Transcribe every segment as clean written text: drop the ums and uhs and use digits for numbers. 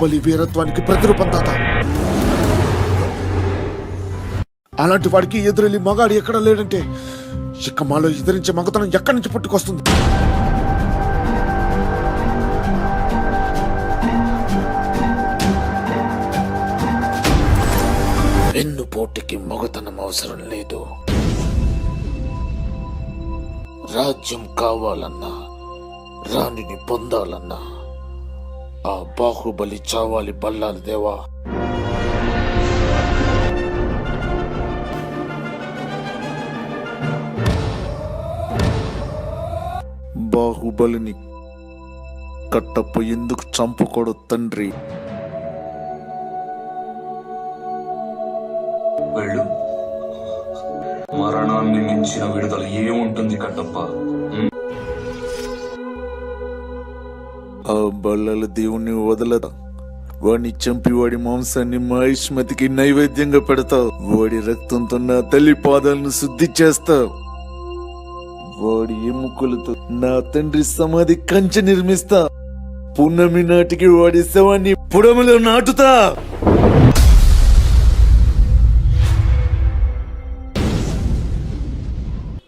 బాహుబలి వీరత్వానికి ప్రతిరూపం తాత. అలాంటి వాడికి ఎదురెళ్ళి మగాడు ఎక్కడ లేడంటే ఇక మాలో ఎదిరించే మగతనం ఎక్కడి నుంచి పుట్టుకొస్తుంది? వెన్ను పోటీకి మగతనం అవసరం లేదు. రాజ్యం కావాలన్నా, రాణిని పొందాలన్నా ఆ బాహుబలి చావాలి బల్లాలి దేవా. బాహుబలిని కట్టప్ప ఎందుకు చంపుకోడు తండ్రి? వెళ్ళు. మరణాన్ని మించిన విడుదల ఏముంటుంది కట్టప్ప? ఆ బల్లాల దేవుణ్ణి వదలదా. వాడిని చంపి వాడి మాంసాన్ని మహిష్మతికి నైవేద్యంగా పెడతావు. వాడి రక్తంతో నా తల్లి పాదాలను శుద్ధి చేస్తావు. వాడి ఎముకలతో నా తండ్రి సమాధి కంచె నిర్మిస్తా. పున్నమి నాటికి వాడి శవాన్ని పుడమలో నాటుతా.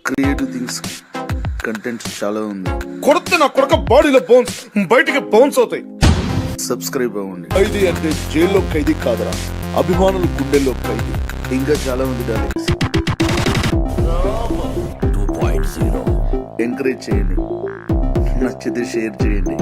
క్రియేటివ్ థింగ్స్ కంటెంట్ చాలా ఉంది. కొడితే నా కొడుక బాడీలో బోన్స్ బయటికి బౌన్స్ అవుతాయి. సబ్స్క్రైబ్ అవ్వండి. ఖైదీ అంటే జైల్లో ఖైదీ కాదురా, అభిమానులు గుండెల్లో ఖైదీ. ఇంకా చాలా ఉంది డార్లింగ్స్. ఎంకరేజ్ చేయండి, నచ్చితే షేర్ చేయండి.